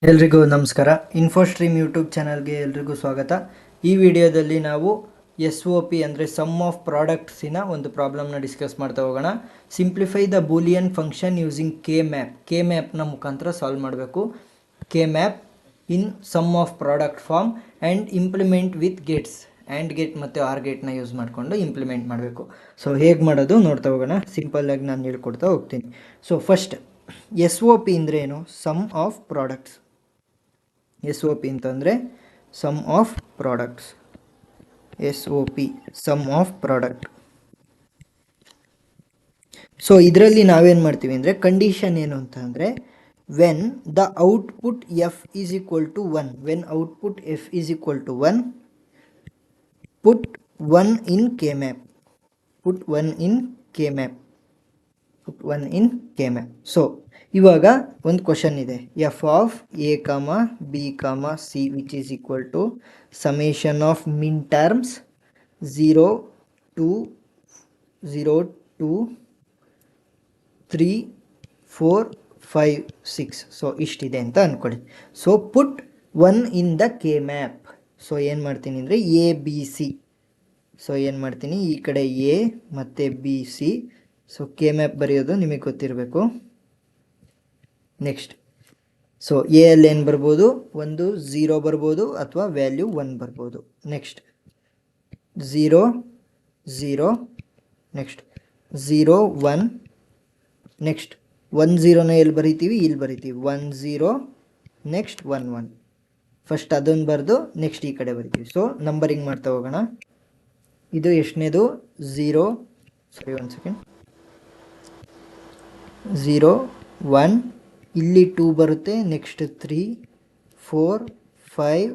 ಎಲ್ರಿಗೂ ನಮಸ್ಕಾರ. ಇನ್ಫೋಸ್ಟ್ರೀಮ್ ಯೂಟ್ಯೂಬ್ ಚಾನಲ್ಗೆ ಎಲ್ರಿಗೂ ಸ್ವಾಗತ. ಈ ವಿಡಿಯೋದಲ್ಲಿ ನಾವು SOP ಅಂದರೆ ಸಮ್ ಆಫ್ ಪ್ರಾಡಕ್ಟ್ಸಿನ ಒಂದು ಪ್ರಾಬ್ಲಮ್ನ ಡಿಸ್ಕಸ್ ಮಾಡ್ತಾ ಹೋಗೋಣ. Simplify the Boolean function using K ಮ್ಯಾಪ್ನ ಮುಖಾಂತರ ಸಾಲ್ವ್ ಮಾಡಬೇಕು. K map in sum of product form and implement with gates. AND gate ಮತ್ತು ಆರ್ ಗೇಟ್ನ ಯೂಸ್ ಮಾಡಿಕೊಂಡು ಇಂಪ್ಲಿಮೆಂಟ್ ಮಾಡಬೇಕು. ಸೊ ಹೇಗೆ ಮಾಡೋದು ನೋಡ್ತಾ ಹೋಗೋಣ. ಸಿಂಪಲ್ಲಾಗಿ ನಾನು ಹೇಳ್ಕೊಡ್ತಾ ಹೋಗ್ತೀನಿ. ಸೊ ಫಸ್ಟ್ SOP ಅಂದರೆ ಏನು? Sum of products. SOP ಅಂತಂದರೆ sum of products. SOP sum of product. So ಇದರಲ್ಲಿ ನಾವೇನು ಮಾಡ್ತೀವಿ ಅಂದರೆ ಕಂಡೀಷನ್ ಏನು ಅಂತ ಅಂದರೆ when the output F is equal to 1. When output F is equal to 1 put 1 in K-map. Put 1 in K-map. Put 1 in K-map. So ಇವಾಗ ಒಂದು question ಇದೆ. F of A, B, C which is equal to summation of min terms 0 to 3 4 5 6. So ಇಷ್ಟಿದೆ ಅಂತ ಅಂದ್ಕೊಳ್ಳಿ. So put 1 in the K-map. So ಏನು ಮಾಡ್ತೀನಿ ಅಂದರೆ ABC. So ಏನು ಮಾಡ್ತೀನಿ, ಈ ಕಡೆ A ಮತ್ತು BC. ಸೊ K-map ಬರೆಯೋದು ನಿಮಗೆ ಗೊತ್ತಿರಬೇಕು. ನೆಕ್ಸ್ಟ್ ಸೊ ಎ ಅಲ್ಲಿ ಏನು ಬರ್ಬೋದು, ಒಂದು 0 ಬರ್ಬೋದು ಅಥವಾ ವ್ಯಾಲ್ಯೂ 1 ಬರ್ಬೋದು. ನೆಕ್ಸ್ಟ್ 0 0, ನೆಕ್ಸ್ಟ್ 0 1, ನೆಕ್ಸ್ಟ್ 1 0ನ ಎಲ್ಲಿ ಬರಿತೀವಿ, ಇಲ್ಲಿ ಬರಿತೀವಿ 1 0, ನೆಕ್ಸ್ಟ್ 1 1. ಫಸ್ಟ್ ಅದನ್ನು ಬರೆದು ನೆಕ್ಸ್ಟ್ ಈ ಕಡೆ ಬರಿತೀವಿ. ಸೊ ನಂಬರಿಂಗ್ ಮಾಡ್ತಾ ಹೋಗೋಣ. ಇದು ಎಷ್ಟನೇದು 0, ಸರಿ ಒಂದು ಸೆಕೆಂಡ್, 0 1, ಇಲ್ಲಿ 2 ಬರುತ್ತೆ, ನೆಕ್ಸ್ಟ್ 3 4 5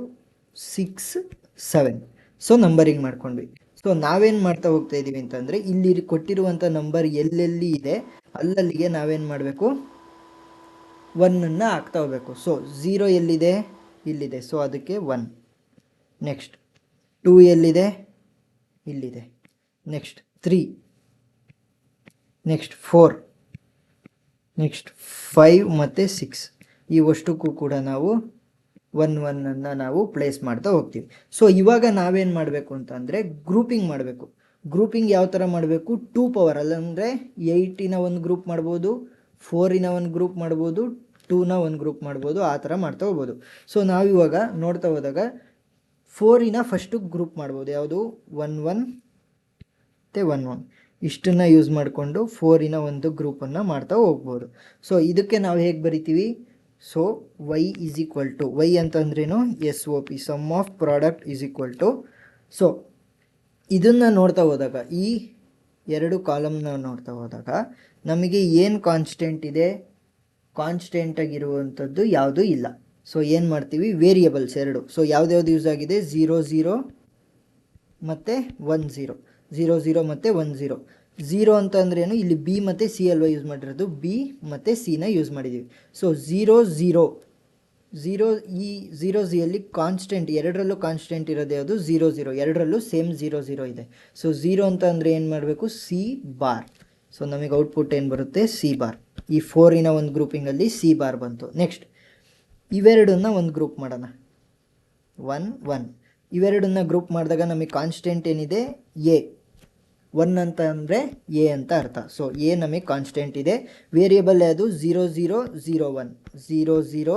6 7. ಸೊ ನಂಬರಿಂಗ್ ಮಾಡ್ಕೊಂಡ್ವಿ. ಸೊ ನಾವೇನು ಮಾಡ್ತಾ ಹೋಗ್ತಾ ಇದ್ದೀವಿ ಅಂತಂದರೆ ಇಲ್ಲಿ ಕೊಟ್ಟಿರುವಂಥ ನಂಬರ್ ಎಲ್ಲೆಲ್ಲಿ ಇದೆ ಅಲ್ಲಲ್ಲಿಗೆ ನಾವೇನು ಮಾಡಬೇಕು, 1ಅನ್ನು ಹಾಕ್ತಾ ಹೋಗಬೇಕು. ಸೊ 0 ಎಲ್ಲಿದೆ, ಇಲ್ಲಿದೆ. ಸೊ ಅದಕ್ಕೆ 1. ನೆಕ್ಸ್ಟ್ 2 ಎಲ್ಲಿದೆ, ಇಲ್ಲಿದೆ. ನೆಕ್ಸ್ಟ್ 3, ನೆಕ್ಸ್ಟ್ 4, ನೆಕ್ಸ್ಟ್ 5 ಮತ್ತು 6. ಈ ಅಷ್ಟಕ್ಕೂ ಕೂಡ ನಾವು 1 1ಅನ್ನು ನಾವು ಪ್ಲೇಸ್ ಮಾಡ್ತಾ ಹೋಗ್ತೀವಿ. ಸೊ ಇವಾಗ ನಾವೇನು ಮಾಡಬೇಕು ಅಂತಂದರೆ ಗ್ರೂಪಿಂಗ್ ಮಾಡಬೇಕು. ಗ್ರೂಪಿಂಗ್ ಯಾವ ಥರ ಮಾಡಬೇಕು, 2 ಪವರ್ ಅಲ್ಲಂದರೆ 8ನ ಒಂದು ಗ್ರೂಪ್ ಮಾಡ್ಬೋದು, 4ನ ಒಂದು ಗ್ರೂಪ್ ಮಾಡ್ಬೋದು, 2ನ ಒಂದು ಗ್ರೂಪ್ ಮಾಡ್ಬೋದು, ಆ ಥರ ಮಾಡ್ತಾ ಹೋಗ್ಬೋದು. ಸೊ ನಾವಿವಾಗ ನೋಡ್ತಾ ಹೋದಾಗ 4ನ ಫಸ್ಟು ಗ್ರೂಪ್ ಮಾಡ್ಬೋದು. ಯಾವುದು 1 1 ಮತ್ತು 1 1 ಇಷ್ಟನ್ನು ಯೂಸ್ ಮಾಡಿಕೊಂಡು 4ನ ಒಂದು ಗ್ರೂಪನ್ನು ಮಾಡ್ತಾ ಹೋಗ್ಬೋದು. ಸೊ ಇದಕ್ಕೆ ನಾವು ಹೇಗೆ ಬರಿತೀವಿ, so y is equal to, y ಅಂತಂದ್ರೇನು, SOP sum of product is equal to. So ಇದನ್ನು ನೋಡ್ತಾ ಹೋದಾಗ, ಈ 2 ಕಾಲಮ್ನ ನೋಡ್ತಾ ಹೋದಾಗ ನಮಗೆ ಏನು ಕಾನ್ಸ್ಟೆಂಟ್ ಇದೆ, ಕಾನ್ಸ್ಟೆಂಟಾಗಿರುವಂಥದ್ದು ಯಾವುದೂ ಇಲ್ಲ. ಸೊ ಏನು ಮಾಡ್ತೀವಿ, ವೇರಿಯಬಲ್ಸ್ 2. ಸೊ ಯಾವ್ದ್ಯಾವ್ದು ಯೂಸ್ ಆಗಿದೆ, 0 0 ಮತ್ತು 1 0, 0 0 ಮತ್ತು 1 0. 0 ಅಂತ ಅಂದ್ರೇನು, ಇಲ್ಲಿ B ಮತ್ತು C ಅಲ್ವಾ ಯೂಸ್ ಮಾಡಿರೋದು, B ಮತ್ತು Cನ ಯೂಸ್ ಮಾಡಿದ್ದೀವಿ. ಸೊ 0 0 0, ಈ 0 0ಯಲ್ಲಿ ಕಾನ್ಸ್ಟೆಂಟ್, ಎರಡರಲ್ಲೂ ಕಾನ್ಸ್ಟೆಂಟ್ ಇರೋದು ಯಾವುದು, 0 0, ಎರಡರಲ್ಲೂ ಸೇಮ್ 0 0 ಇದೆ. ಸೊ 0 ಅಂತ ಅಂದರೆ ಏನು ಮಾಡಬೇಕು, C ಬಾರ್. ಸೊ ನಮಗೆ ಔಟ್ಪುಟ್ ಏನು ಬರುತ್ತೆ, C ಬಾರ್. ಈ 4ನ ಒಂದು ಗ್ರೂಪಿಂಗಲ್ಲಿ C ಬಾರ್ ಬಂತು. ನೆಕ್ಸ್ಟ್ ಇವೆರಡನ್ನ ಒಂದು ಗ್ರೂಪ್ ಮಾಡೋಣ, 1 1. ಇವೆರಡನ್ನ ಗ್ರೂಪ್ ಮಾಡಿದಾಗ ನಮಗೆ ಕಾನ್ಸ್ಟೆಂಟ್ ಏನಿದೆ, A. 1 ಅಂತ ಅಂದರೆ A ಅಂತ ಅರ್ಥ. ಸೊ A ನಮಗೆ ಕಾನ್ಸ್ಟೆಂಟ್ ಇದೆ. ವೇರಿಯಬಲ್ ಯಾವುದು, 0 0 0 1, 0 0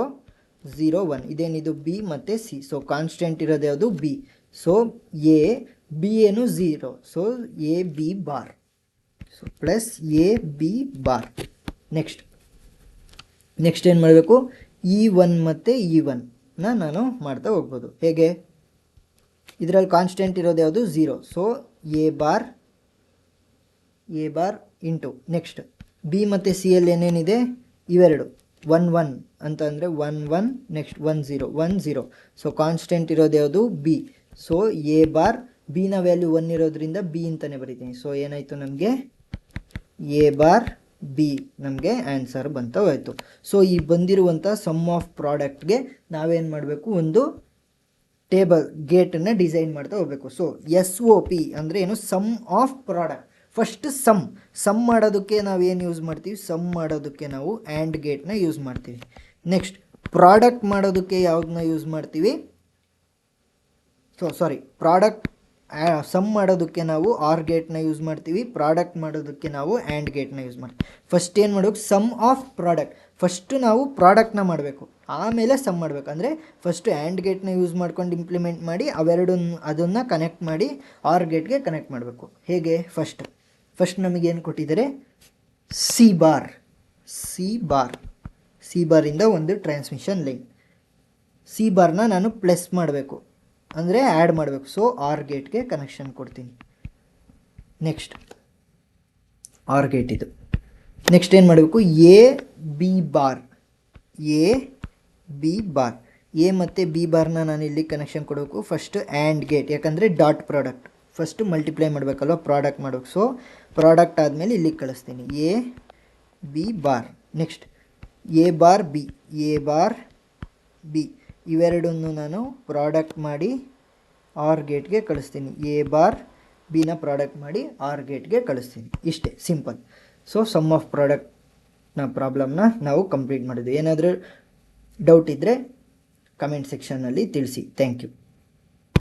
0 1. ಇದೇನಿದು B ಮತ್ತು C. ಸೊ ಕಾನ್ಸ್ಟೆಂಟ್ ಇರೋದು ಯಾವುದು, B. ಸೊ A, B ಏನು 0. So A B bar. So plus A B bar. Next ಏನು ಮಾಡಬೇಕು, E1 ಮತ್ತು E1ನ ನಾನು ಮಾಡ್ತಾ ಹೋಗ್ಬೋದು. ಹೇಗೆ, ಇದರಲ್ಲಿ ಕಾನ್ಸ್ಟೆಂಟ್ ಇರೋದು ಯಾವುದು, 0. So A bar into, next B ಮತ್ತು C ಅಲ್ಲಿ ಏನೇನಿದೆ, ಇವೆರಡು 1 1 ಅಂತ ಅಂದರೆ 1 1, ನೆಕ್ಸ್ಟ್ 1 0 1 0. ಸೊ ಕಾನ್ಸ್ಟೆಂಟ್ ಇರೋದು ಯಾವುದು, B. So A bar, B ನ ವ್ಯಾಲ್ಯೂ 1 ಇರೋದ್ರಿಂದ B ಅಂತಲೇ ಬರೀತೀನಿ. ಸೊ ಏನಾಯಿತು ನಮಗೆ, A ಬಾರ್ B ನಮಗೆ ಆನ್ಸರ್ ಬಂತ ಹೋಯಿತು. ಸೊ ಈ ಬಂದಿರುವಂಥ ಸಮ್ ಆಫ್ ಪ್ರಾಡಕ್ಟ್ಗೆ ನಾವೇನು ಮಾಡಬೇಕು, ಒಂದು ಟೇಬಲ್ ಗೇಟನ್ನು ಡಿಸೈನ್ ಮಾಡ್ತಾ ಹೋಗಬೇಕು. ಸೊ SOP ಅಂದರೆ ಏನು, sum of product. First sum ಮಾಡೋದಕ್ಕೆ ನಾವು ಏನು ಯೂಸ್ ಮಾಡ್ತೀವಿ, ಸಮ್ ಮಾಡೋದಕ್ಕೆ ನಾವು ಆ್ಯಂಡ್ ಗೇಟ್ನ ಯೂಸ್ ಮಾಡ್ತೀವಿ. ನೆಕ್ಸ್ಟ್ ಪ್ರಾಡಕ್ಟ್ ಮಾಡೋದಕ್ಕೆ ಯಾವುದನ್ನ ಯೂಸ್ ಮಾಡ್ತೀವಿ, ಪ್ರಾಡಕ್ಟ್ ಸಮ್ ಮಾಡೋದಕ್ಕೆ ನಾವು ಆರ್ ಗೇಟ್ನ ಯೂಸ್ ಮಾಡ್ತೀವಿ, ಪ್ರಾಡಕ್ಟ್ ಮಾಡೋದಕ್ಕೆ ನಾವು ಆ್ಯಂಡ್ ಗೇಟ್ನ ಯೂಸ್ ಮಾಡ್ತೀವಿ. ಫಸ್ಟ್ ಏನು ಮಾಡಬೇಕು, ಸಮ್ ಆಫ್ ಪ್ರಾಡಕ್ಟ್, ಫಸ್ಟು ನಾವು ಪ್ರಾಡಕ್ಟ್ನ ಮಾಡಬೇಕು, ಆಮೇಲೆ ಸಮ್ ಮಾಡಬೇಕು. ಅಂದರೆ ಫಸ್ಟು ಆ್ಯಂಡ್ ಗೇಟ್ನ ಯೂಸ್ ಮಾಡ್ಕೊಂಡು ಇಂಪ್ಲಿಮೆಂಟ್ ಮಾಡಿ ಅದನ್ನು ಕನೆಕ್ಟ್ ಮಾಡಿ ಆರ್ ಗೇಟ್ಗೆ ಕನೆಕ್ಟ್ ಮಾಡಬೇಕು. ಹೇಗೆ, ಫಸ್ಟ್ ನಮಗೇನು ಕೊಟ್ಟಿದ್ದಾರೆ, ಸಿ ಬಾರಿಂದ ಒಂದು ಟ್ರಾನ್ಸ್ಮಿಷನ್ ಲೈನ್, ಸಿ ಬಾರ್ನ ನಾನು ಪ್ಲಸ್ ಮಾಡಬೇಕು ಅಂದರೆ ಆ್ಯಡ್ ಮಾಡಬೇಕು. ಸೊ ಆರ್ ಗೇಟ್ಗೆ ಕನೆಕ್ಷನ್ ಕೊಡ್ತೀನಿ. ನೆಕ್ಸ್ಟ್ ಆರ್ ಗೇಟ್ ಇದು. ನೆಕ್ಸ್ಟ್ ಏನು ಮಾಡಬೇಕು, ಎ ಬಿ ಬಾರ್, ಎ ಮತ್ತು ಬಿ ಬಾರ್ನ ನಾನು ಇಲ್ಲಿ ಕನೆಕ್ಷನ್ ಕೊಡಬೇಕು. ಫಸ್ಟು ಆ್ಯಂಡ್ ಗೇಟ್, ಯಾಕಂದರೆ ಡಾಟ್ ಪ್ರಾಡಕ್ಟ್, ಫಸ್ಟು ಮಲ್ಟಿಪ್ಲೈ ಮಾಡಬೇಕಲ್ವ, ಪ್ರಾಡಕ್ಟ್ ಮಾಡಬೇಕು. ಸೊ ಪ್ರಾಡಕ್ಟ್ ಆದಮೇಲೆ ಇಲ್ಲಿಗೆ ಕಳಿಸ್ತೀನಿ, A B bar. Next A bar B ಇವೆರಡನ್ನು ನಾನು ಪ್ರಾಡಕ್ಟ್ ಮಾಡಿ ಆರ್ ಗೇಟ್ಗೆ ಕಳಿಸ್ತೀನಿ. ಎ ಬಾರ್ ಬಿನ ಪ್ರಾಡಕ್ಟ್ ಮಾಡಿ ಆರ್ ಗೇಟ್ಗೆ ಕಳಿಸ್ತೀನಿ. ಇಷ್ಟೇ ಸಿಂಪಲ್. ಸೊ ಸಮ್ ಆಫ್ ಪ್ರಾಡಕ್ಟ್ನ ಪ್ರಾಬ್ಲಮ್ನ ನಾವು ಕಂಪ್ಲೀಟ್ ಮಾಡಿದ್ವಿ. ಏನಾದರೂ ಡೌಟ್ ಇದ್ದರೆ ಕಮೆಂಟ್ ಸೆಕ್ಷನ್ನಲ್ಲಿ ತಿಳಿಸಿ. Thank you.